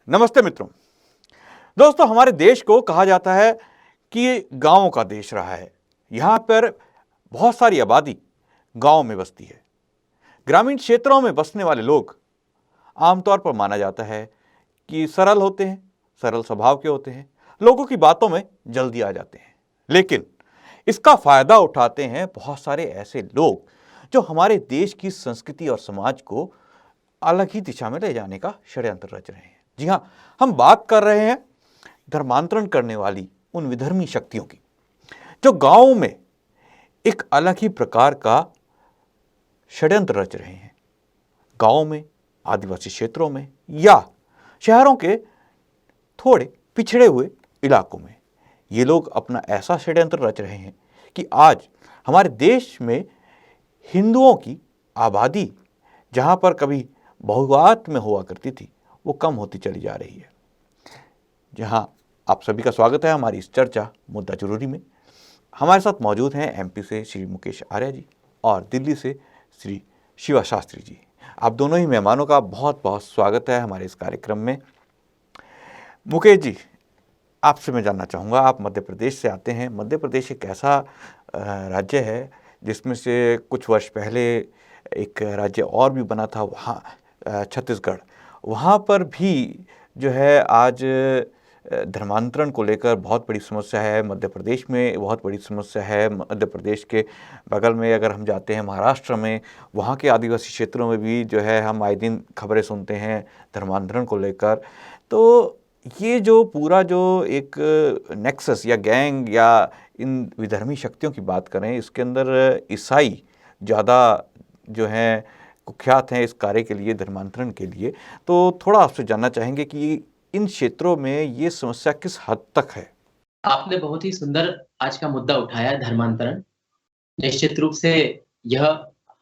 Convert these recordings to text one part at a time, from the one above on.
नमस्ते मित्रों। दोस्तों, हमारे देश को कहा जाता है कि गांवों का देश रहा है। यहाँ पर बहुत सारी आबादी गांव में बसती है। ग्रामीण क्षेत्रों में बसने वाले लोग आमतौर पर माना जाता है कि सरल होते हैं, सरल स्वभाव के होते हैं, लोगों की बातों में जल्दी आ जाते हैं। लेकिन इसका फायदा उठाते हैं बहुत सारे ऐसे लोग जो हमारे देश की संस्कृति और समाज को अलग ही दिशा में ले जाने का षड्यंत्र रच रहे हैं। जी हाँ, हम बात कर रहे हैं धर्मांतरण करने वाली उन विधर्मी शक्तियों की, जो गांवों में एक अलग ही प्रकार का षड्यंत्र रच रहे हैं। गांवों में, आदिवासी क्षेत्रों में या शहरों के थोड़े पिछड़े हुए इलाकों में ये लोग अपना ऐसा षड्यंत्र रच रहे हैं कि आज हमारे देश में हिंदुओं की आबादी, जहां पर कभी बहुआत में हुआ करती थी, वो कम होती चली जा रही है। जहां आप सभी का स्वागत है हमारी इस चर्चा मुद्दा जरूरी में। हमारे साथ मौजूद हैं एमपी से श्री मुकेश आर्य जी और दिल्ली से श्री शिवा शास्त्री जी। आप दोनों ही मेहमानों का बहुत बहुत स्वागत है हमारे इस कार्यक्रम में। मुकेश जी, आपसे मैं जानना चाहूँगा, आप मध्य प्रदेश से आते हैं। मध्य प्रदेश एक ऐसा राज्य है जिसमें से कुछ वर्ष पहले एक राज्य और भी बना था, वहाँ छत्तीसगढ़। वहाँ पर भी जो है आज धर्मांतरण को लेकर बहुत बड़ी समस्या है। मध्य प्रदेश में बहुत बड़ी समस्या है। मध्य प्रदेश के बगल में अगर हम जाते हैं महाराष्ट्र में, वहाँ के आदिवासी क्षेत्रों में भी जो है हम आए दिन खबरें सुनते हैं धर्मांतरण को लेकर। तो ये जो पूरा जो एक नेक्सस या गैंग या इन विधर्मी शक्तियों की बात करें, इसके अंदर ईसाई ज़्यादा जो हैं कुख्यात हैं इस कार्य के लिए, धर्मांतरण के लिए। तो थोड़ा आपसे जानना चाहेंगे कि इन क्षेत्रों में ये समस्या किस हद तक है? आपने बहुत ही सुंदर आज का मुद्दा उठाया, धर्मांतरण। निश्चित रूप से यह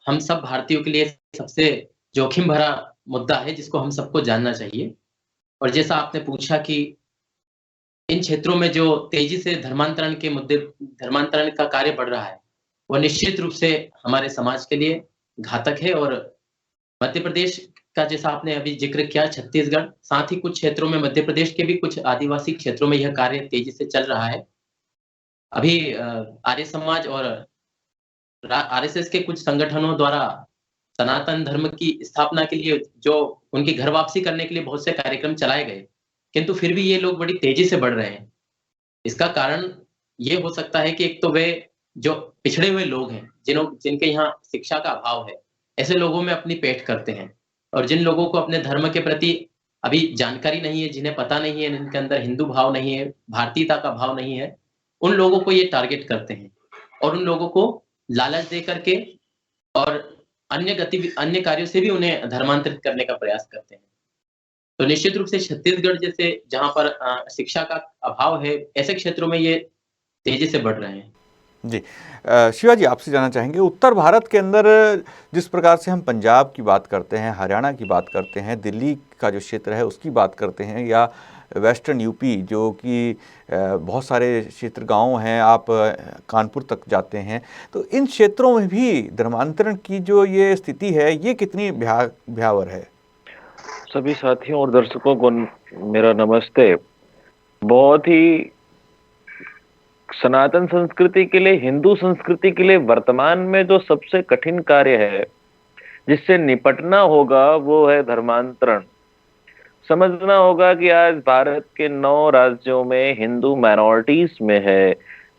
हम सब भारतीयों के लिए सबसे जोखिम भरा मुद्दा है, जिसको हम सबको जानना चाहिए। और जैसा आपने पूछा कि इन क्षेत्रों में जो तेजी से धर्मांतरण का कार्य बढ़ रहा है, वह निश्चित रूप से हमारे समाज के लिए घातक है। और मध्य प्रदेश का, जैसा आपने अभी जिक्र किया, छत्तीसगढ़, साथ ही कुछ क्षेत्रों में मध्य प्रदेश के भी कुछ आदिवासी क्षेत्रों में यह कार्य तेजी से चल रहा है। अभी आर्य समाज और आरएसएस के कुछ संगठनों द्वारा सनातन धर्म की स्थापना के लिए, जो उनकी घर वापसी करने के लिए बहुत से कार्यक्रम चलाए गए, किंतु फिर भी ये लोग बड़ी तेजी से बढ़ रहे हैं। इसका कारण ये हो सकता है कि एक तो वे जो पिछड़े हुए लोग हैं, जिनके यहाँ शिक्षा का अभाव है, ऐसे लोगों में अपनी पेठ करते हैं। और जिन लोगों को अपने धर्म के प्रति अभी जानकारी नहीं है, जिन्हें पता नहीं है, जिनके अंदर हिंदू भाव नहीं है, भारतीयता का भाव नहीं है, उन लोगों को ये टारगेट करते हैं और उन लोगों को लालच दे करके और अन्य कार्यों से भी उन्हें धर्मांतरित करने का प्रयास करते हैं। तो निश्चित रूप से छत्तीसगढ़ जैसे, जहाँ पर शिक्षा का अभाव है, ऐसे क्षेत्रों में ये तेजी से बढ़ रहे हैं। जी, शिवा जी, आपसे जानना चाहेंगे, उत्तर भारत के अंदर जिस प्रकार से हम पंजाब की बात करते हैं, हरियाणा की बात करते हैं, दिल्ली का जो क्षेत्र है उसकी बात करते हैं, या वेस्टर्न यूपी जो कि बहुत सारे क्षेत्र गांव हैं, आप कानपुर तक जाते हैं, तो इन क्षेत्रों में भी धर्मांतरण की जो ये स्थिति है, ये कितनी भयावह है? सभी साथियों और दर्शकों को मेरा नमस्ते। बहुत ही सनातन संस्कृति के लिए, हिंदू संस्कृति के लिए वर्तमान में जो सबसे कठिन कार्य है, जिससे निपटना होगा, वो है धर्मांतरण। समझना होगा कि आज भारत के 9 राज्यों में हिंदू माइनॉरिटीज में है,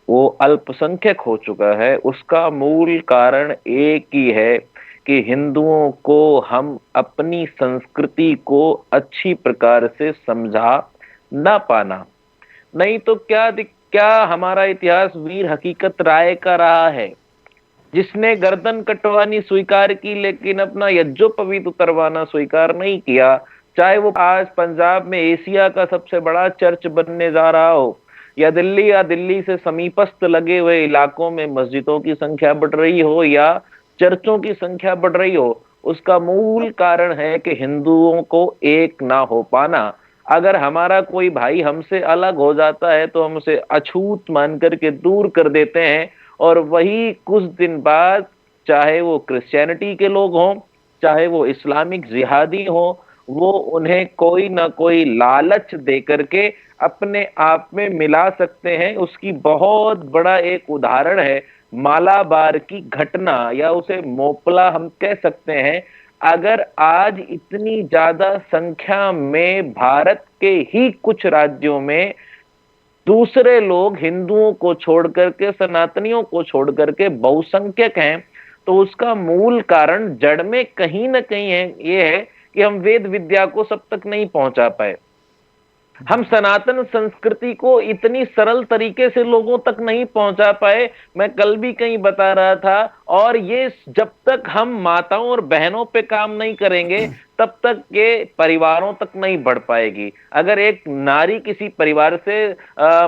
वो अल्पसंख्यक हो चुका है। उसका मूल कारण एक ही है कि हिंदुओं को हम अपनी संस्कृति को अच्छी प्रकार से समझा ना पाना। नहीं तो क्या हमारा इतिहास वीर हकीकत राय का रहा है, जिसने गर्दन कटवानी स्वीकार की लेकिन अपना यज्ञोपवीत उतरवाना स्वीकार नहीं किया। चाहे वो आज पंजाब में एशिया का सबसे बड़ा चर्च बनने जा रहा हो, या दिल्ली से समीपस्थ लगे हुए इलाकों में मस्जिदों की संख्या बढ़ रही हो या चर्चों की संख्या बढ़ रही हो, उसका मूल कारण है कि हिंदुओं को एक ना हो पाना। अगर हमारा कोई भाई हमसे अलग हो जाता है तो हम उसे अछूत मान करके दूर कर देते हैं, और वही कुछ दिन बाद, चाहे वो क्रिश्चियनिटी के लोग हों, चाहे वो इस्लामिक जिहादी हों, वो उन्हें कोई ना कोई लालच दे करके अपने आप में मिला सकते हैं। उसकी बहुत बड़ा एक उदाहरण है मालाबार की घटना, या उसे मोपला हम कह सकते हैं। अगर आज इतनी ज्यादा संख्या में भारत के ही कुछ राज्यों में दूसरे लोग हिंदुओं को छोड़ करके, सनातनियों को छोड़ करके बहुसंख्यक हैं, तो उसका मूल कारण जड़ में कहीं ना कहीं है, ये है कि हम वेद विद्या को सब तक नहीं पहुंचा पाए। हम सनातन संस्कृति को इतनी सरल तरीके से लोगों तक नहीं पहुंचा पाए। मैं कल भी कहीं बता रहा था, और ये जब तक हम माताओं और बहनों पे काम नहीं करेंगे तब तक ये परिवारों तक नहीं बढ़ पाएगी। अगर एक नारी किसी परिवार से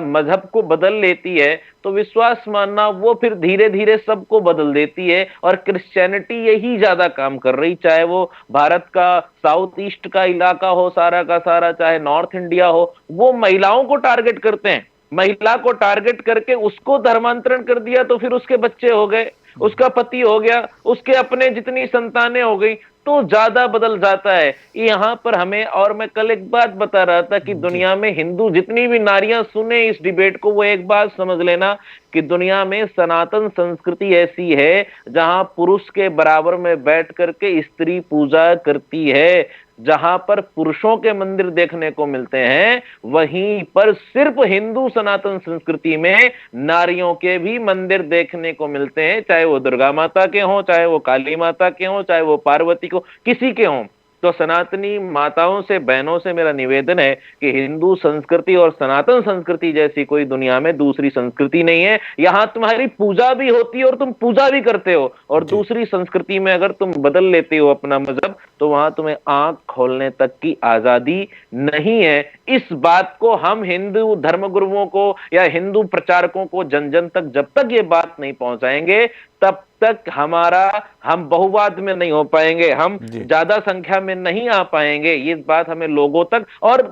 मजहब को बदल लेती है तो विश्वास मानना वो फिर धीरे धीरे सबको बदल देती है। और क्रिश्चियनिटी यही ज्यादा काम कर रही, चाहे वो भारत का साउथ ईस्ट का इलाका हो सारा का सारा, चाहे नॉर्थ इंडिया हो, वो महिलाओं को टारगेट करते हैं। महिला को टारगेट करके उसको धर्मांतरण कर दिया तो फिर उसके बच्चे हो गए, उसका पति हो गया, उसके अपने जितनी संतानें हो गई, तो ज्यादा बदल जाता है यहाँ पर हमें। और मैं कल एक बात बता रहा था कि दुनिया में हिंदू जितनी भी नारियां सुने इस डिबेट को, वो एक बात समझ लेना कि दुनिया में सनातन संस्कृति ऐसी है जहां पुरुष के बराबर में बैठ करके स्त्री पूजा करती है। जहां पर पुरुषों के मंदिर देखने को मिलते हैं, वहीं पर सिर्फ हिंदू सनातन संस्कृति में नारियों के भी मंदिर देखने को मिलते हैं, चाहे वो दुर्गा माता के हों, चाहे वो काली माता के हों, चाहे वो पार्वती को किसी के हों। तो सनातनी माताओं से, बहनों से मेरा निवेदन है कि हिंदू संस्कृति और सनातन संस्कृति जैसी कोई दुनिया में दूसरी संस्कृति नहीं है। यहां तुम्हारी पूजा भी होती है और तुम पूजा भी करते हो, और दूसरी संस्कृति में अगर तुम बदल लेते हो अपना मजहब तो वहां तुम्हें आंख खोलने तक की आजादी नहीं है। इस बात को हम हिंदू धर्मगुरुओं को या हिंदू प्रचारकों को जन जन तक जब तक ये बात नहीं पहुंचाएंगे तब तक हम बहुवाद में नहीं हो पाएंगे, हम ज्यादा संख्या में नहीं आ पाएंगे। ये बात हमें लोगों तक, और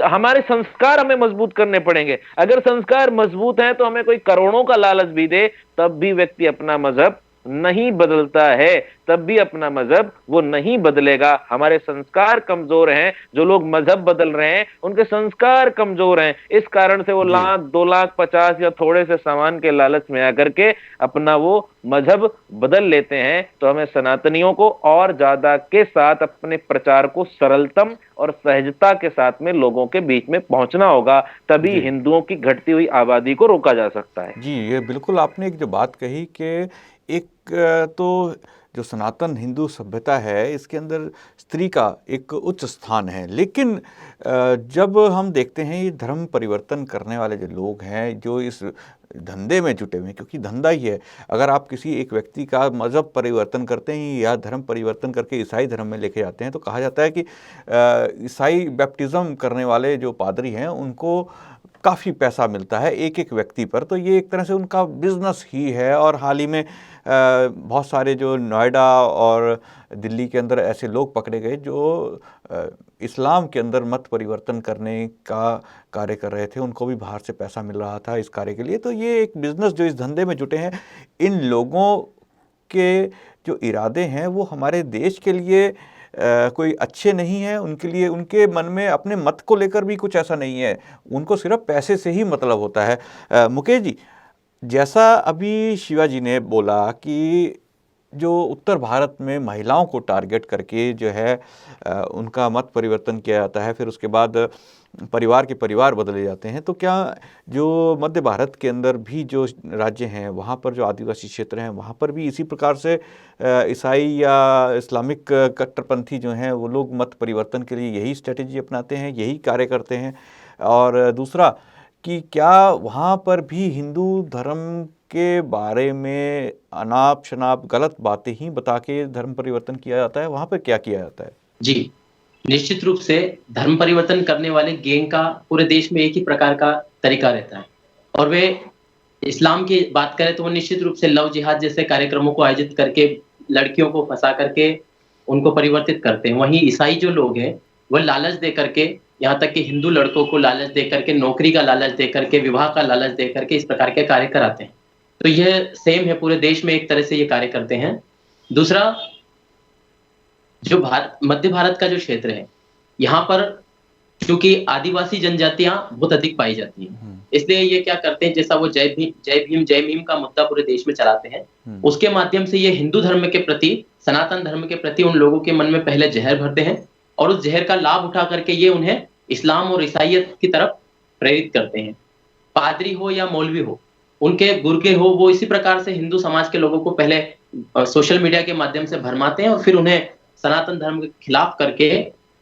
हमारे संस्कार हमें मजबूत करने पड़ेंगे। अगर संस्कार मजबूत हैं तो हमें कोई करोड़ों का लालच भी दे तब भी व्यक्ति अपना मजहब नहीं बदलता है, तब भी अपना मजहब वो नहीं बदलेगा। हमारे संस्कार कमजोर हैं, जो लोग मजहब बदल रहे हैं उनके संस्कार कमजोर हैं, इस कारण से वो लाख 2 लाख 50 या थोड़े से सामान के लालच में आकर के अपना वो मजहब बदल लेते हैं। तो हमें सनातनियों को और ज्यादा के साथ अपने प्रचार को सरलतम और सहजता के साथ में लोगों के बीच में पहुंचना होगा, तभी हिंदुओं की घटती हुई आबादी को रोका जा सकता है। जी, ये बिल्कुल आपने एक जो बात कही कि एक तो जो सनातन हिंदू सभ्यता है इसके अंदर स्त्री का एक उच्च स्थान है, लेकिन जब हम देखते हैं ये धर्म परिवर्तन करने वाले जो लोग हैं, जो इस धंधे में जुटे हुए हैं, क्योंकि धंधा ही है, अगर आप किसी एक व्यक्ति का मज़हब परिवर्तन करते हैं या धर्म परिवर्तन करके ईसाई धर्म में लेके जाते हैं तो कहा जाता है कि ईसाई बैप्टिज़्म करने वाले जो पादरी हैं उनको काफ़ी पैसा मिलता है एक एक व्यक्ति पर, तो ये एक तरह से उनका बिजनेस ही है। और हाल ही में बहुत सारे जो नोएडा और दिल्ली के अंदर ऐसे लोग पकड़े गए जो इस्लाम के अंदर मत परिवर्तन करने का कार्य कर रहे थे, उनको भी बाहर से पैसा मिल रहा था इस कार्य के लिए। तो ये एक बिज़नेस जो इस धंधे में जुटे हैं, इन लोगों के जो इरादे हैं वो हमारे देश के लिए कोई अच्छे नहीं है। उनके लिए, उनके मन में अपने मत को लेकर भी कुछ ऐसा नहीं है, उनको सिर्फ पैसे से ही मतलब होता है। मुकेश जी, जैसा अभी शिवाजी ने बोला कि जो उत्तर भारत में महिलाओं को टारगेट करके जो है उनका मत परिवर्तन किया जाता है, फिर उसके बाद परिवार के परिवार बदले जाते हैं, तो क्या जो मध्य भारत के अंदर भी जो राज्य हैं वहाँ पर जो आदिवासी क्षेत्र हैं वहाँ पर भी इसी प्रकार से ईसाई या इस्लामिक कट्टरपंथी जो हैं वो लोग मत परिवर्तन के लिए यही स्ट्रेटेजी अपनाते हैं, यही कार्य करते हैं? और दूसरा कि क्या वहाँ पर भी हिंदू धर्म के बारे में अनाप शनाप गलत बातें ही बता के धर्म परिवर्तन किया जाता है? वहाँ पर क्या किया जाता है? जी, निश्चित रूप से धर्म परिवर्तन करने वाले गैंग का पूरे देश में एक ही प्रकार का तरीका रहता है, और वे इस्लाम की बात करें तो वो निश्चित रूप से लव जिहाद जैसे कार्यक्रमों को आयोजित करके लड़कियों को फंसा करके उनको परिवर्तित करते हैं। वहीं ईसाई जो लोग हैं वह लालच दे करके, यहाँ तक कि हिंदू लड़कों को लालच दे करके, नौकरी का लालच दे करके, विवाह का लालच दे करके इस प्रकार के कार्य कराते हैं। तो यह सेम है, पूरे देश में एक तरह से ये कार्य करते हैं। दूसरा, जो मध्य भारत का जो क्षेत्र है, यहाँ पर क्योंकि आदिवासी जनजातियां बहुत अधिक पाई जाती हैं, इसलिए ये क्या करते हैं, जैसा वो जय भीम का मुद्दा पूरे देश में चलाते हैं, उसके माध्यम से ये हिंदू धर्म के प्रति, सनातन धर्म के प्रति उन लोगों के मन में पहले जहर भरते हैं और उस जहर का लाभ उठा करके ये उन्हें इस्लाम और ईसाइयत की तरफ प्रेरित करते हैं। पादरी हो या मौलवी हो, उनके गुरके हो, वो इसी प्रकार से हिंदू समाज के लोगों को पहले सोशल मीडिया के माध्यम से भरमाते हैं और फिर उन्हें सनातन धर्म के खिलाफ करके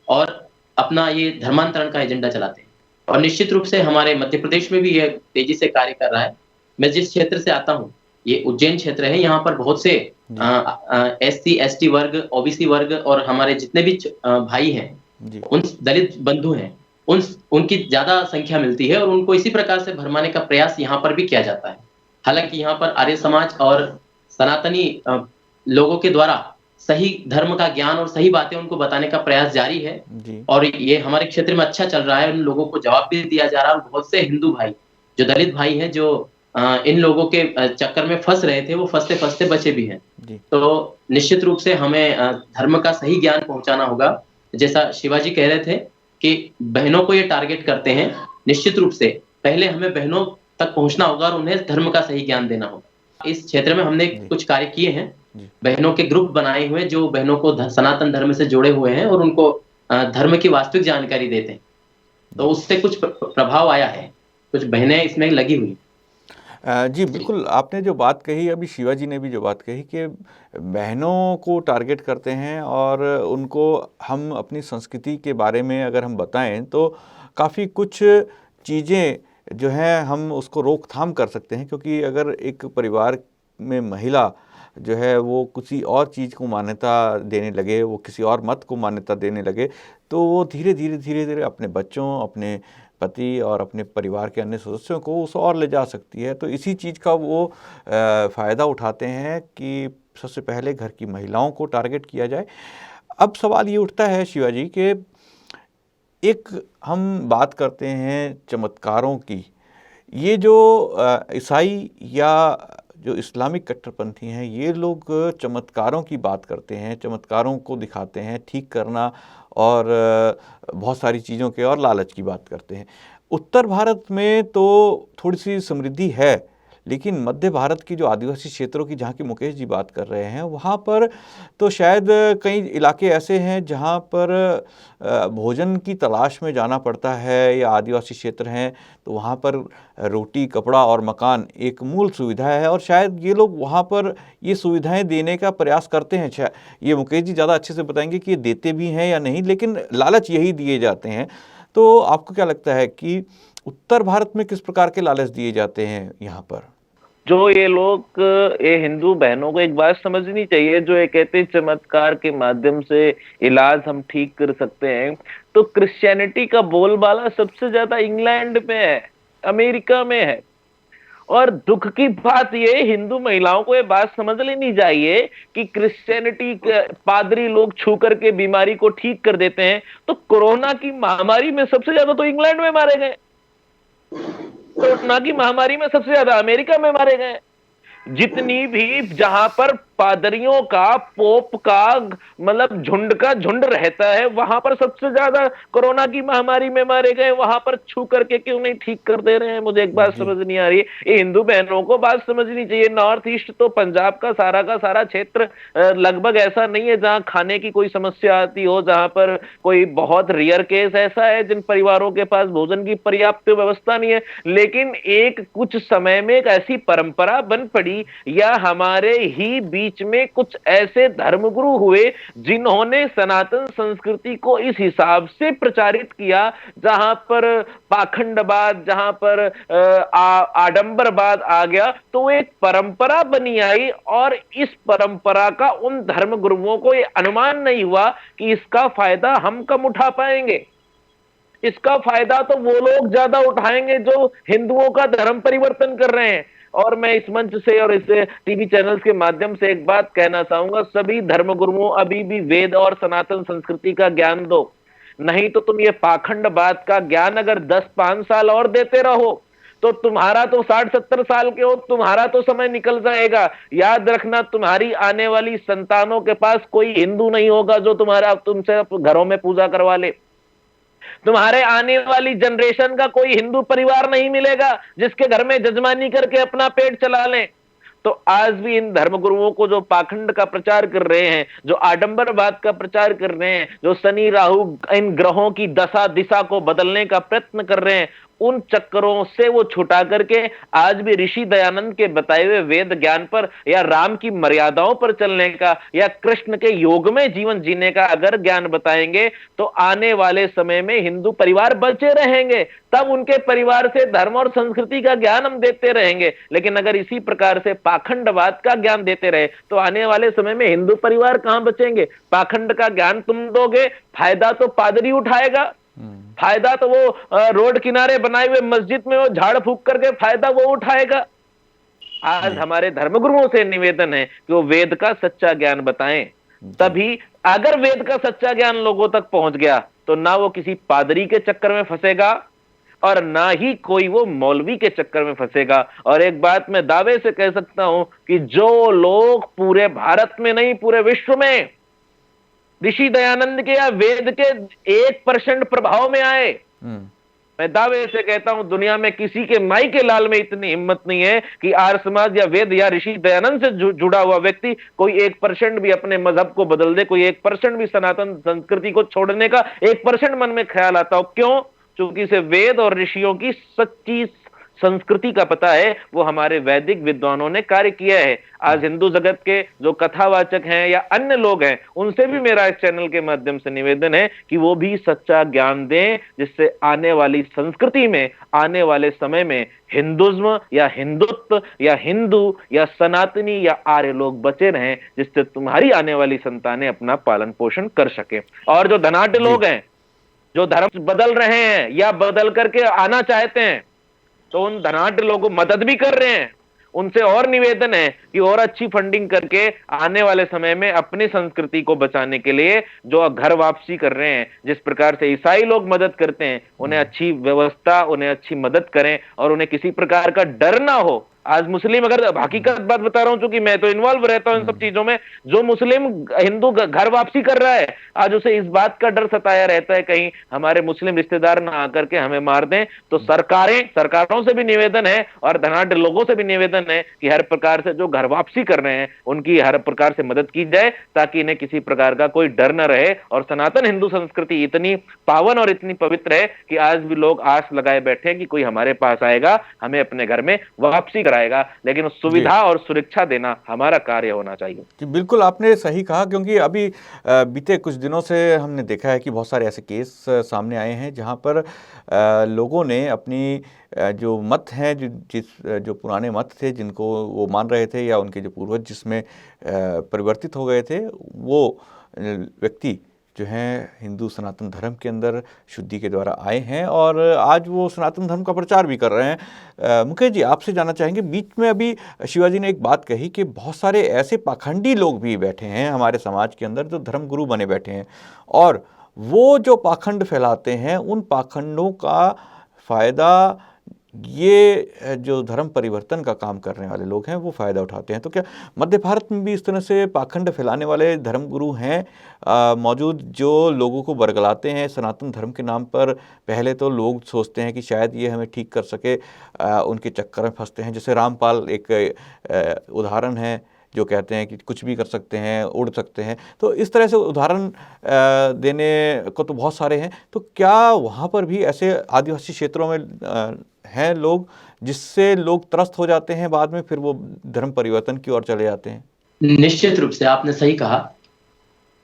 और अपना ये धर्मांतरण का एजेंडा चलाते हैं। और निश्चित रूप से हमारे मध्य प्रदेश में भी ये तेजी से कार्य कर रहा है। मैं जिस क्षेत्र से आता हूँ, ये उज्जैन क्षेत्र है, यहाँ पर बहुत से SC ST वर्ग, OBC वर्ग और हमारे जितने भी भाई हैं, उन दलित बंधु हैं, उनकी ज्यादा संख्या मिलती है और उनको इसी प्रकार से भरमाने का प्रयास यहाँ पर भी किया जाता है। हालांकि यहाँ पर आर्य समाज और सनातनी लोगों के द्वारा सही धर्म का ज्ञान और सही बातें उनको बताने का प्रयास जारी है और ये हमारे क्षेत्र में अच्छा चल रहा है। उन लोगों को जवाब भी दिया जा रहा है और बहुत से हिंदू भाई, जो दलित भाई हैं, जो इन लोगों के चक्कर में फंस रहे थे, वो फंसते फंसते बचे भी हैं। तो निश्चित रूप से हमें धर्म का सही ज्ञान पहुंचाना होगा। जैसा शिवाजी कह रहे थे कि बहनों को ये टारगेट करते हैं, निश्चित रूप से पहले हमें बहनों तक पहुंचना होगा और उन्हें धर्म का सही ज्ञान देना होगा। इस क्षेत्र में हमने कुछ कार्य किए हैं, बहनों के ग्रुप बनाए हुए जो बहनों को सनातन धर्म से जुड़े हुए हैं और उनको धर्म की वास्तविक जानकारी देते हैं। तो उससे कुछ प्रभाव आया है, कुछ बहनें इसमें लगी हुई। जी बिल्कुल, आपने जो बात कही, अभी शिवाजी ने भी जो बात कही कि बहनों को टारगेट करते हैं और उनको हम अपनी संस्कृति के बारे में अगर हम बताएं तो काफ़ी कुछ चीज़ें जो हैं हम उसको रोकथाम कर सकते हैं। क्योंकि अगर एक परिवार में महिला जो है वो किसी और चीज़ को मान्यता देने लगे, वो किसी और मत को मान्यता देने लगे, तो वो धीरे धीरे अपने बच्चों, अपने पति और अपने परिवार के अन्य सदस्यों को उस और ले जा सकती है। तो इसी चीज़ का वो फ़ायदा उठाते हैं कि सबसे पहले घर की महिलाओं को टारगेट किया जाए। अब सवाल ये उठता है शिवाजी कि एक हम बात करते हैं चमत्कारों की, ये जो ईसाई या जो इस्लामिक कट्टरपंथी हैं, ये लोग चमत्कारों की बात करते हैं, चमत्कारों को दिखाते हैं, ठीक करना और बहुत सारी चीज़ों के और लालच की बात करते हैं। उत्तर भारत में तो थोड़ी सी समृद्धि है, लेकिन मध्य भारत की जो आदिवासी क्षेत्रों की, जहाँ की मुकेश जी बात कर रहे हैं, वहाँ पर तो शायद कई इलाके ऐसे हैं जहाँ पर भोजन की तलाश में जाना पड़ता है, या आदिवासी क्षेत्र हैं तो वहाँ पर रोटी, कपड़ा और मकान एक मूल सुविधा है और शायद ये लोग वहाँ पर ये सुविधाएं देने का प्रयास करते हैं। शायद ये मुकेश जी ज़्यादा अच्छे से बताएंगे कि ये देते भी हैं या नहीं, लेकिन लालच यही दिए जाते हैं। तो आपको क्या लगता है कि उत्तर भारत में किस प्रकार के लालच दिए जाते हैं यहाँ पर? जो ये लोग, ये हिंदू बहनों को एक बात समझनी चाहिए, जो ये कहते हैं चमत्कार के माध्यम से इलाज हम ठीक कर सकते हैं, तो क्रिश्चियनिटी का बोलबाला सबसे ज्यादा इंग्लैंड में है, अमेरिका में है। और दुख की बात ये, हिंदू महिलाओं को ये बात समझ लेनी चाहिए कि क्रिश्चियनिटी के पादरी लोग छू करके बीमारी को ठीक कर देते हैं, तो कोरोना की महामारी में सबसे ज्यादा तो इंग्लैंड में मारे गए, कोरोना की महामारी में सबसे ज्यादा अमेरिका में मारे गए। जितनी भी जहां पर पादरियों का, पोप का, मतलब झुंड का झुंड रहता है, वहां पर सबसे ज्यादा कोरोना की महामारी में मारे गए। वहां पर छू करके क्यों नहीं ठीक कर दे रहे हैं, मुझे एक बात समझ नहीं आ रही है। ये हिंदू बहनों को बात समझनी चाहिए। नॉर्थ ईस्ट तो पंजाब का सारा क्षेत्र लगभग ऐसा नहीं है जहां खाने की कोई समस्या आती हो, जहां पर कोई बहुत रेयर केस ऐसा है जिन परिवारों के पास भोजन की पर्याप्त व्यवस्था नहीं है। लेकिन एक कुछ समय में एक ऐसी परंपरा बन पड़ी, या हमारे ही बीच में कुछ ऐसे धर्मगुरु हुए जिन्होंने सनातन संस्कृति को इस हिसाब से प्रचारित किया, जहां पर पाखंडवाद, जहां पर आडंबरवाद आ गया, तो एक परंपरा बनी आई। और इस परंपरा का उन धर्मगुरुओं को यह अनुमान नहीं हुआ कि इसका फायदा हम कम उठा पाएंगे। इसका फायदा तो वो लोग ज्यादा उठाएंगे जो हिंदुओं का धर्म परिवर्तन कर रहे हैं। और मैं इस मंच से और इस टीवी चैनल्स के माध्यम से एक बात कहना चाहूंगा, सभी धर्मगुरुओं अभी भी वेद और सनातन संस्कृति का ज्ञान दो, नहीं तो तुम ये पाखंडवाद का ज्ञान अगर 10-5 साल और देते रहो तो तुम्हारा तो 60-70 साल के हो, तुम्हारा तो समय निकल जाएगा। याद रखना, तुम्हारी आने वाली संतानों के पास कोई हिंदू नहीं होगा जो तुमसे घरों में पूजा करवा ले। तुम्हारे आने वाली जनरेशन का कोई हिंदू परिवार नहीं मिलेगा जिसके घर में जजमानी करके अपना पेट चला लें। तो आज भी इन धर्मगुरुओं को जो पाखंड का प्रचार कर रहे हैं, जो आडंबरवाद का प्रचार कर रहे हैं, जो शनि राहु इन ग्रहों की दशा दिशा को बदलने का प्रयत्न कर रहे हैं, उन चक्करों से वो छुटा करके आज भी ऋषि दयानंद के बताए हुए वेद ज्ञान पर या राम की मर्यादाओं पर चलने का या कृष्ण के योग में जीवन जीने का अगर ज्ञान बताएंगे तो आने वाले समय में हिंदू परिवार बचे रहेंगे। तब उनके परिवार से धर्म और संस्कृति का ज्ञान हम देते रहेंगे। लेकिन अगर इसी प्रकार से पाखंडवाद का ज्ञान देते रहे तो आने वाले समय में हिंदू परिवार कहां बचेंगे? पाखंड का ज्ञान तुम दोगे, फायदा तो पादरी उठाएगा, फायदा तो वो रोड किनारे बनाए हुए मस्जिद में वो झाड़ फूक करके फायदा वो उठाएगा। आज हमारे धर्मगुरुओं से निवेदन है कि वो वेद का सच्चा ज्ञान बताएं। तभी अगर वेद का सच्चा ज्ञान लोगों तक पहुंच गया तो ना वो किसी पादरी के चक्कर में फंसेगा और ना ही कोई वो मौलवी के चक्कर में फंसेगा। और एक बात मैं दावे से कह सकता हूं कि जो लोग पूरे भारत में नहीं पूरे विश्व में ऋषि दयानंद के या वेद के 1% प्रभाव में आए, मैं दावे से कहता हूं दुनिया में किसी के माई के लाल में इतनी हिम्मत नहीं है कि आर्य समाज या वेद या ऋषि दयानंद से जुड़ा हुआ व्यक्ति कोई 1% भी अपने मजहब को बदल दे, कोई 1% भी सनातन संस्कृति को छोड़ने का 1% मन में ख्याल आता हो। क्यों? क्योंकि इसे वेद और ऋषियों की सच्ची संस्कृति का पता है, वो हमारे वैदिक विद्वानों ने कार्य किया है। आज हिंदू जगत के जो कथावाचक हैं या अन्य लोग हैं उनसे भी मेरा इस चैनल के माध्यम से निवेदन है कि वो भी सच्चा ज्ञान दें, जिससे आने वाली संस्कृति में आने वाले समय में हिंदुज्म या हिंदुत्व या हिंदू या सनातनी या आर्य लोग बचे रहें, जिससे तुम्हारी आने वाली संतानें अपना पालन पोषण कर सके। और जो धनाढ्य लोग हैं जो धर्म बदल रहे हैं या बदल करके आना चाहते हैं तो उन धनाढ्य लोगों को मदद भी कर रहे हैं। उनसे और निवेदन है कि और अच्छी फंडिंग करके आने वाले समय में अपनी संस्कृति को बचाने के लिए जो घर वापसी कर रहे हैं, जिस प्रकार से ईसाई लोग मदद करते हैं, उन्हें अच्छी व्यवस्था, उन्हें अच्छी मदद करें और उन्हें किसी प्रकार का डर ना हो। आज मुस्लिम, अगर हकीकत बात बता रहा हूं क्योंकि मैं तो इन्वॉल्व रहता हूं इन सब चीजों में, जो मुस्लिम हिंदू घर वापसी कर रहा है आज उसे इस बात का डर सताया रहता है कहीं हमारे मुस्लिम रिश्तेदार ना आकर के हमें मार दें। तो सरकारों से भी निवेदन है और धनाढ्य लोगों से भी निवेदन है कि हर प्रकार से जो घर वापसी कर रहे हैं उनकी हर प्रकार से मदद की जाए ताकि इन्हें किसी प्रकार का कोई डर न रहे। और सनातन हिंदू संस्कृति इतनी पावन और इतनी पवित्र है कि आज भी लोग आस लगाए बैठे हैं कि कोई हमारे पास आएगा, हमें अपने घर में वापसी कराएगा, लेकिन उस सुविधा और सुरक्षा देना हमारा कार्य होना चाहिए। जी बिल्कुल, आपने सही कहा, क्योंकि अभी बीते कुछ दिनों से हमने देखा है कि बहुत सारे ऐसे केस सामने आए हैं जहां पर लोगों ने अपनी जो मत हैं, जो पुराने मत थे जिनको वो मान रहे थे या उनके जो पूर्वज जिसमें परिवर्तित हो गए थे, वो व्यक्ति जो हैं हिंदू सनातन धर्म के अंदर शुद्धि के द्वारा आए हैं और आज वो सनातन धर्म का प्रचार भी कर रहे हैं। मुकेश जी, आपसे जानना चाहेंगे, बीच में अभी शिवाजी ने एक बात कही कि बहुत सारे ऐसे पाखंडी लोग भी बैठे हैं हमारे समाज के अंदर जो धर्मगुरु बने बैठे हैं और वो जो पाखंड फैलाते हैं उन पाखंडों का फ़ायदा ये जो धर्म परिवर्तन का काम करने वाले लोग हैं वो फ़ायदा उठाते हैं। तो क्या मध्य भारत में भी इस तरह से पाखंड फैलाने वाले धर्मगुरु हैं मौजूद, जो लोगों को बरगलाते हैं सनातन धर्म के नाम पर? पहले तो लोग सोचते हैं कि शायद ये हमें ठीक कर सके, उनके चक्कर में फंसते हैं। जैसे रामपाल एक उदाहरण है जो कहते हैं कि कुछ भी कर सकते हैं, उड़ सकते हैं। तो इस तरह से उदाहरण देने को तो बहुत सारे हैं। तो क्या वहाँ पर भी ऐसे आदिवासी क्षेत्रों में हैं लोग जिससे लोग त्रस्त हो जाते हैं, बाद में फिर वो धर्म परिवर्तन की ओर चले जाते हैं? निश्चित रूप से आपने सही कहा।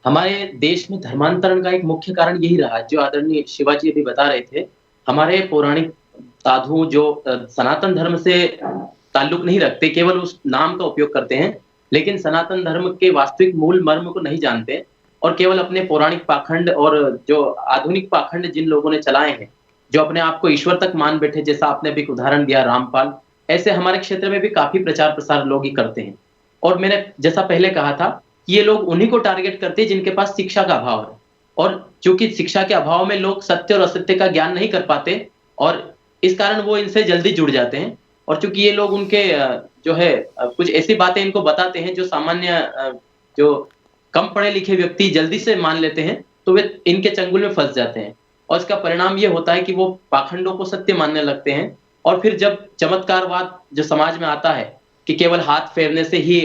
हमारे देश में धर्मांतरण का एक मुख्य कारण यही रहा, जो आदरणीय शिवाजी अभी बता रहे थे। हमारे पौराणिक साधु जो सनातन धर्म से ताल्लुक नहीं रखते, केवल उस नाम का उपयोग करते हैं, लेकिन सनातन धर्म के वास्तविक मूल मर्म को नहीं जानते और केवल अपने पौराणिक पाखंड और जो आधुनिक पाखंड जिन लोगों ने चलाए हैं, जो अपने आप को ईश्वर तक मान बैठे, जैसा आपने भी एक उदाहरण दिया रामपाल, ऐसे हमारे क्षेत्र में भी काफी प्रचार प्रसार लोग ही करते हैं। और मैंने जैसा पहले कहा था कि ये लोग उन्हीं को टारगेट करते हैं जिनके पास शिक्षा का अभाव है। और चूंकि शिक्षा के अभाव में लोग सत्य और असत्य का ज्ञान नहीं कर पाते और इस कारण वो इनसे जल्दी जुड़ जाते हैं। और चूंकि ये लोग उनके जो है कुछ ऐसी बातें इनको बताते हैं जो सामान्य जो कम पढ़े लिखे व्यक्ति जल्दी से मान लेते हैं, तो वे इनके चंगुल में फंस जाते हैं। और इसका परिणाम ये होता है कि वो पाखंडों को सत्य मानने लगते हैं। और फिर जब चमत्कारवाद जो समाज में आता है कि केवल हाथ फेरने से ही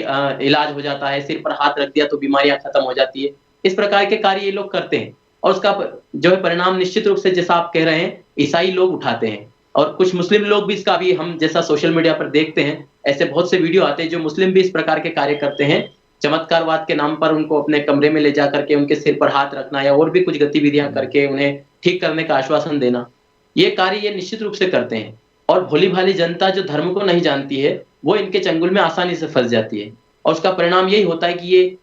इलाज हो जाता है, सिर पर हाथ रख दिया तो बीमारियां खत्म हो जाती है, इस प्रकार के कार्य ये लोग करते हैं। और उसका जो है परिणाम निश्चित रूप से, जैसा आप कह रहे हैं, ईसाई लोग उठाते हैं। और कुछ मुस्लिम लोग भी इसका, भी हम जैसा सोशल मीडिया पर देखते हैं, ऐसे बहुत से वीडियो आते हैं जो मुस्लिम भी इस प्रकार के कार्य करते हैं। चमत्कारवाद के नाम पर उनको अपने कमरे में ले जा करके उनके सिर पर हाथ रखना या और भी कुछ गतिविधियां करके उन्हें ठीक करने का आश्वासन देना, ये कार्य ये निश्चित रूप से करते हैं। और भोली भाली जनता जो धर्म को नहीं जानती है, वो इनके चंगुल में आसानी से फंस जाती है। और उसका परिणाम यही होता है कि ये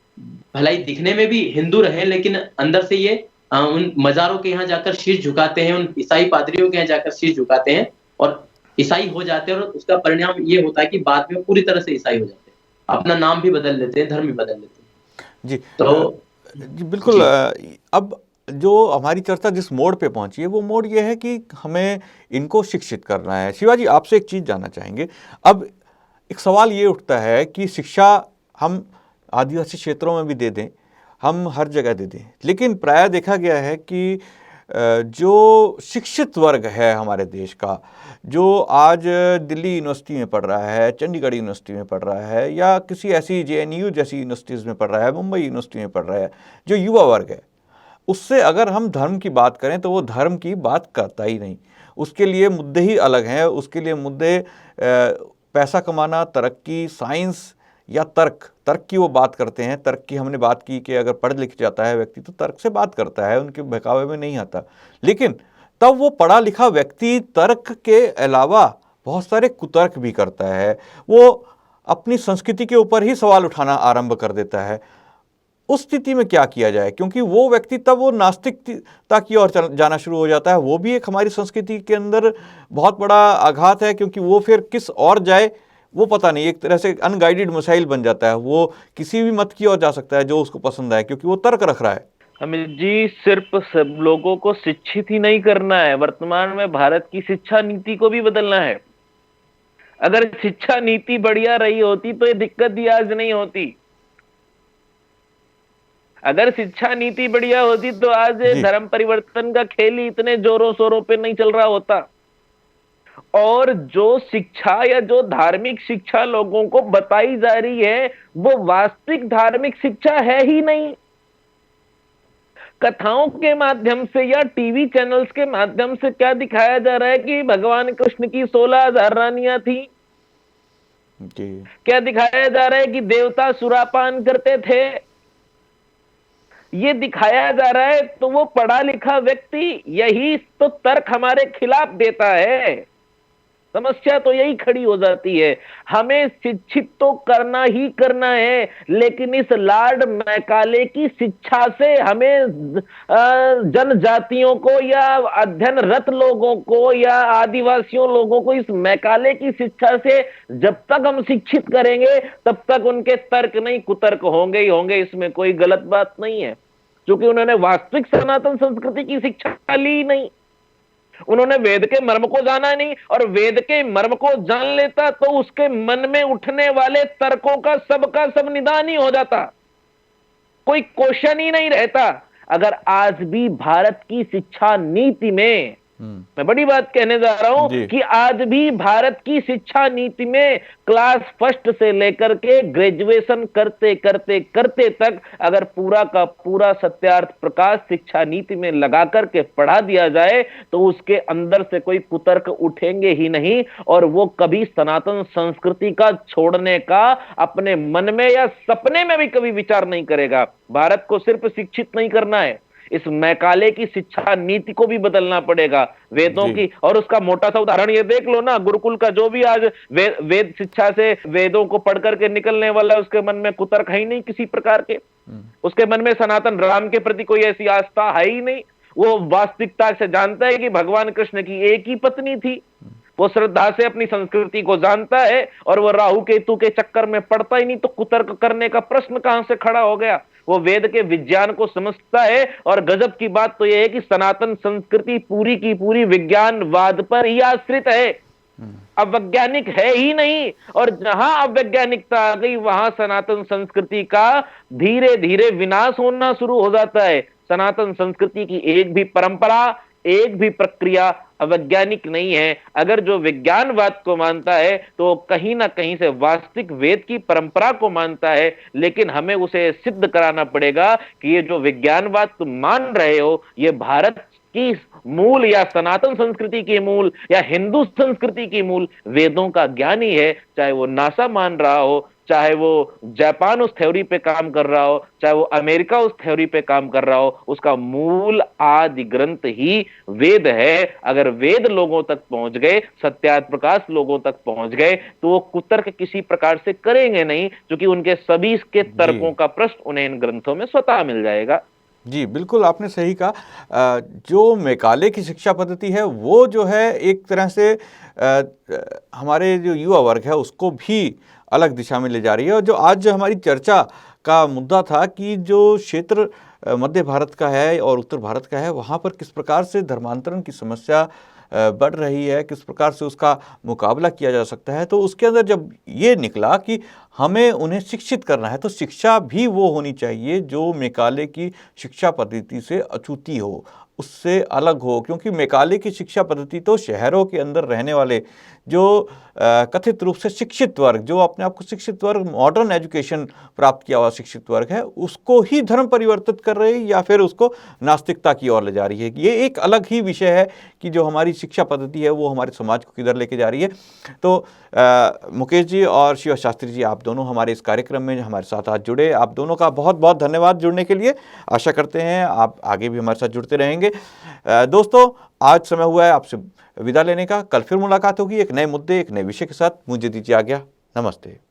भलाई दिखने में भी हिंदू रहे, लेकिन अंदर से ये उन मजारों के यहाँ जाकर शीश झुकाते हैं, उन ईसाई पादरियों के यहाँ जाकर शीश झुकाते हैं और ईसाई हो जाते हैं। और उसका परिणाम ये होता है कि बाद में पूरी तरह से ईसाई हो जाते हैं, अपना नाम भी बदल लेते हैं, धर्म भी बदल लेते हैं। जी तो जी बिल्कुल। अब जो हमारी चर्चा जिस मोड़ पे पहुंची है, वो मोड़ ये है कि हमें इनको शिक्षित करना है। शिवाजी, आपसे एक चीज़ जानना चाहेंगे। अब एक सवाल ये उठता है कि शिक्षा हम आदिवासी क्षेत्रों में भी दे दें, हम हर जगह दे दें, लेकिन प्रायः देखा गया है कि जो शिक्षित वर्ग है हमारे देश का, जो आज दिल्ली यूनिवर्सिटी में पढ़ रहा है, चंडीगढ़ यूनिवर्सिटी में पढ़ रहा है, या किसी ऐसी JNU जैसी यूनिवर्सिटीज़ में पढ़ रहा है, मुंबई यूनिवर्सिटी में पढ़ रहा है, जो युवा वर्ग है, उससे अगर हम धर्म की बात करें तो वो धर्म की बात करता ही नहीं। उसके लिए मुद्दे ही अलग हैं। उसके लिए मुद्दे पैसा कमाना, तरक्की, साइंस या तर्क की वो बात करते हैं। तर्क की हमने बात की कि अगर पढ़ लिख जाता है व्यक्ति तो तर्क से बात करता है, उनके बहकावे में नहीं आता। लेकिन तब वो पढ़ा लिखा व्यक्ति तर्क के अलावा बहुत सारे कुतर्क भी करता है। वो अपनी संस्कृति के ऊपर ही सवाल उठाना आरंभ कर देता है। उस स्थिति में क्या किया जाए? क्योंकि वो व्यक्ति तब वो नास्तिकता की ओर जाना शुरू हो जाता है। वो भी एक हमारी संस्कृति के अंदर बहुत बड़ा आघात है, क्योंकि वो फिर किस ओर जाए वो पता नहीं। एक तरह से अनगाइडेड मिसाइल बन जाता है। वो किसी भी मत की ओर जा सकता है जो उसको पसंद आए, क्योंकि वो तर्क रख रहा है। अमित जी, सिर्फ सब लोगों को शिक्षित ही नहीं करना है, वर्तमान में भारत की शिक्षा नीति को भी बदलना है। अगर शिक्षा नीति बढ़िया रही होती तो ये दिक्कत ही आज नहीं होती। अगर शिक्षा नीति बढ़िया होती तो आज धर्म परिवर्तन का खेल ही इतने जोरों शोरों पे नहीं चल रहा होता। और जो शिक्षा या जो धार्मिक शिक्षा लोगों को बताई जा रही है, वो वास्तविक धार्मिक शिक्षा है ही नहीं। कथाओं के माध्यम से या टीवी चैनल्स के माध्यम से क्या दिखाया जा रहा है कि भगवान कृष्ण की 16,000 रानियां थी। क्या दिखाया जा रहा है कि देवता सुरापान करते थे। ये दिखाया जा रहा है। तो वो पढ़ा लिखा व्यक्ति यही तो तर्क हमारे खिलाफ देता है। समस्या तो यही खड़ी हो जाती है। हमें शिक्षित तो करना ही करना है, लेकिन इस लॉर्ड मैकाले की शिक्षा से हमें जनजातियों को या अध्ययनरत लोगों को या आदिवासियों लोगों को इस मैकाले की शिक्षा से जब तक हम शिक्षित करेंगे तब तक उनके तर्क नहीं कुतर्क होंगे ही होंगे। इसमें कोई गलत बात नहीं है, क्योंकि उन्होंने वास्तविक सनातन संस्कृति की शिक्षा ली नहीं। उन्होंने वेद के मर्म को जाना नहीं, और वेद के मर्म को जान लेता तो उसके मन में उठने वाले तर्कों का सब निदान ही हो जाता, कोई क्वेश्चन ही नहीं रहता। अगर आज भी भारत की शिक्षा नीति में, मैं बड़ी बात कहने जा रहा हूं कि आज भी भारत की शिक्षा नीति में क्लास फर्स्ट से लेकर के ग्रेजुएशन करते करते करते तक अगर पूरा का पूरा सत्यार्थ प्रकाश शिक्षा नीति में लगा करके पढ़ा दिया जाए तो उसके अंदर से कोई कुतर्क उठेंगे ही नहीं, और वो कभी सनातन संस्कृति का छोड़ने का अपने मन में या सपने में भी कभी विचार नहीं करेगा। भारत को सिर्फ शिक्षित नहीं करना है, इस मैकाले की शिक्षा नीति को भी बदलना पड़ेगा, वेदों की। और उसका मोटा सा उदाहरण ये देख लो ना, गुरुकुल का जो भी आज वेद शिक्षा से वेदों को पढ़ करके निकलने वाला है, उसके मन में कुतर्क है ही नहीं किसी प्रकार के। उसके मन में सनातन राम के प्रति कोई ऐसी आस्था है ही नहीं। वो वास्तविकता से जानता है कि भगवान कृष्ण की एक ही पत्नी थी, वो श्रद्धा से अपनी संस्कृति को जानता है और वो राहु केतु के चक्कर में पड़ता ही नहीं, तो कुतर्क करने का प्रश्न कहां से खड़ा हो गया। वो वेद के विज्ञान को समझता है। और गजब की बात तो यह है कि सनातन संस्कृति पूरी की पूरी विज्ञानवाद पर ही आश्रित है, अवैज्ञानिक है ही नहीं। और जहां अवैज्ञानिकता आ गई वहां सनातन संस्कृति का धीरे धीरे विनाश होना शुरू हो जाता है। सनातन संस्कृति की एक भी परंपरा, एक भी प्रक्रिया अवैज्ञानिक नहीं है। अगर जो विज्ञानवाद को मानता है तो कहीं ना कहीं से वास्तविक वेद की परंपरा को मानता है, लेकिन हमें उसे सिद्ध कराना पड़ेगा कि ये जो विज्ञानवाद तुम मान रहे हो ये भारत की मूल या सनातन संस्कृति की मूल या हिंदू संस्कृति की मूल वेदों का ज्ञान ही है। चाहे वो नासा मान रहा हो, चाहे वो जापान उस थ्योरी पे काम कर रहा हो, चाहे वो अमेरिका उस थ्योरी पे काम कर रहा हो, उसका मूल आदि ग्रंथ ही वेद है। अगर वेद लोगों तक पहुंच गए, सत्यार्थ प्रकाश लोगों तक पहुंच गए, तो वो कुतर्क किसी प्रकार से करेंगे नहीं, क्योंकि उनके सभी के तर्कों का प्रश्न उन्हें इन ग्रंथों में स्वतः मिल जाएगा। जी बिल्कुल, आपने सही कहा। जो मैकाले की शिक्षा पद्धति है वो जो है एक तरह से हमारे जो युवा वर्ग है उसको भी अलग दिशा में ले जा रही है। और जो आज जो हमारी चर्चा का मुद्दा था कि जो क्षेत्र मध्य भारत का है और उत्तर भारत का है वहाँ पर किस प्रकार से धर्मांतरण की समस्या बढ़ रही है, किस प्रकार से उसका मुकाबला किया जा सकता है, तो उसके अंदर जब ये निकला कि हमें उन्हें शिक्षित करना है तो शिक्षा भी वो होनी चाहिए जो मैकाले की शिक्षा पद्धति से अछूती हो, उससे अलग हो। क्योंकि मैकाले की शिक्षा पद्धति तो शहरों के अंदर रहने वाले जो कथित रूप से शिक्षित वर्ग, जो अपने आप को शिक्षित वर्ग, मॉडर्न एजुकेशन प्राप्त किया हुआ शिक्षित वर्ग है, उसको ही धर्म परिवर्तित कर रही है या फिर उसको नास्तिकता की ओर ले जा रही है। ये एक अलग ही विषय है कि जो हमारी शिक्षा पद्धति है वो हमारे समाज को किधर लेके जा रही है। तो मुकेश जी और शिव शास्त्री जी, आप दोनों हमारे इस कार्यक्रम में हमारे साथ आज जुड़े, आप दोनों का बहुत बहुत धन्यवाद जुड़ने के लिए। आशा करते हैं आप आगे भी हमारे साथ जुड़ते रहेंगे। दोस्तों, आज समय हुआ है आपसे विदा लेने का। कल फिर मुलाकात होगी एक नए मुद्दे, एक नए विषय के साथ। मुझे दीजिए आज्ञा। नमस्ते।